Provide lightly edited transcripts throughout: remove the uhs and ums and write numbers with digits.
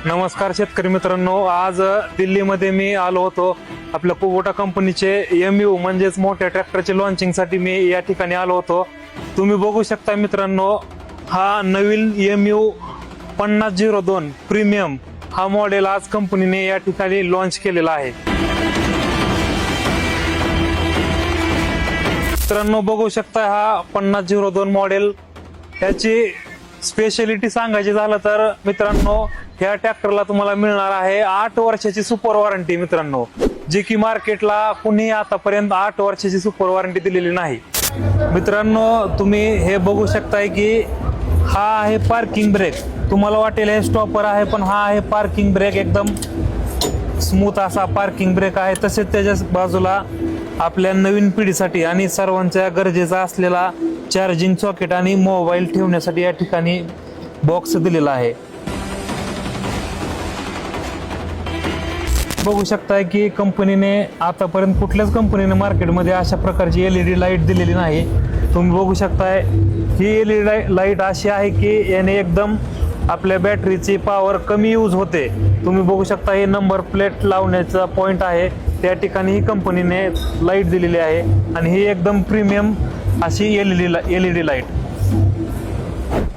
नमस्कार शेतकरी मित्रांनो, आज दिल्लीमध्ये मी आलो होतो. आपल्या कुबोटा कंपनीचे MU म्हणजेच मोठ्या ट्रॅक्टरचे लॉन्चिंगसाठी मी या ठिकाणी आलो होतो. तुम्ही बघू शकता मित्रांनो, हा नवीन MU 5002 प्रीमियम हा मॉडेल आज कंपनीने या ठिकाणी लॉन्च केलेला आहे. मित्रांनो बघू शकता, हा 5002 मॉडेल, त्याची स्पेशालिटी सांगायची झालं तर मित्रांनो, ह्या ट्रॅक्टरला तुम्हाला मिळणार आहे 8 वर्षाची सुपर वॉरंटी मित्रांनो, जी की मार्केटला कुणी आतापर्यंत 8 वर्षाची सुपर वॉरंटी दिलेली नाही. मित्रांनो तुम्ही हे बघू शकताय की हा आहे पार्किंग ब्रेक. तुम्हाला वाटेल हे स्टॉपर आहे, पण हा आहे पार्किंग ब्रेक. एकदम स्मूथ असा पार्किंग ब्रेक आहे. तसेच त्याच्या बाजूला आपल्या नवीन पिढीसाठी आणि सर्वांच्या गरजेचा असलेला चार्जिंग सॉकेट आणि मोबाईल ठेवण्यासाठी या ठिकाणी बॉक्स दिलेला आहे. बघू शकताय की कंपनीने आतापर्यंत कुठल्याच कंपनीने मार्केटमध्ये अशा प्रकारची LED लाईट दिलेली नाही. तुम्ही बघू शकताय, ही LED लाईट अशी आहे की याने एकदम आपल्या बॅटरीची पॉवर कमी यूज होते. तुम्ही बघू शकता, हे नंबर प्लेट लावण्याचा पॉइंट आहे, त्या ठिकाणी ही कंपनीने लाईट दिलेली आहे. आणि ही एकदम प्रीमियम अशी LED लाईट.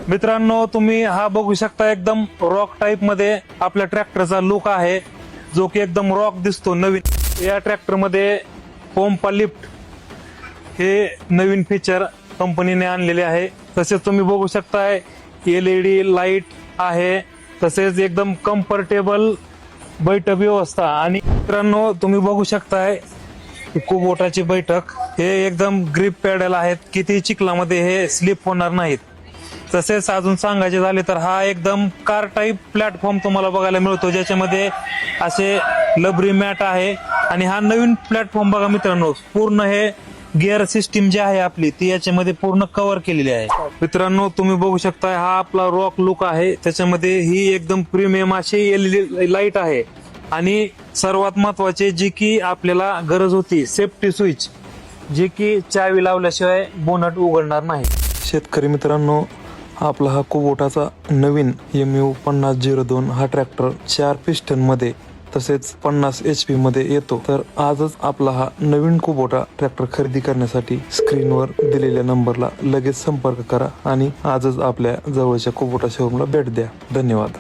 मित्रांनो तुम्ही हा बघू शकता, एकदम रॉक टाइप मध्ये आपल्या ट्रॅक्टरचा लुक आहे, जो की एकदम रॉक दिसतो. नवीन या ट्रॅक्टर मध्ये पोम्पा लिफ्ट हे नवीन फीचर कंपनीने आणलेले आहे. तसेच तुम्ही बघू शकताय LED लाईट आहे. तसेच एकदम कम्फर्टेबल बैठक व्यवस्था. आणि मित्रांनो तुम्ही बघू शकताय कुबोटाची बैठक, हे एकदम ग्रिप पॅडल आहेत, किती चिखलामध्ये हे स्लिप होणार नाहीत. तसेच अजून सांगायचे झाले तर हा एकदम कार टाईप प्लॅटफॉर्म तुम्हाला बघायला मिळतो, ज्याच्यामध्ये असे लबरी मॅट आहे. आणि हा नवीन प्लॅटफॉर्म बघा मित्रांनो, पूर्ण हे गिअर सिस्टीम जी आहे आपली ती याच्यामध्ये पूर्ण कव्हर केलेली आहे. मित्रांनो तुम्ही बघू शकता, हा आपला रॉक लुक आहे, त्याच्यामध्ये ही एकदम प्रीमियम अशी LED लाईट आहे. आणि सर्वात महत्वाचे जी की आपल्याला गरज होती, सेफ्टी स्विच, जे की चावी लावल्याशिवाय बोनट उघडणार नाही. शेतकरी मित्रांनो, आपला हा कुबोटाचा नवीन MU 5002 हा ट्रॅक्टर 4 पिस्टन मध्ये तसेच 50 HP मध्ये येतो. तर आजच आपला हा नवीन कुबोटा ट्रॅक्टर खरेदी करण्यासाठी स्क्रीनवर दिलेल्या नंबरला लगेच संपर्क करा आणि आजच आपल्या जवळच्या कुबोटा शोरूमला भेट द्या. धन्यवाद.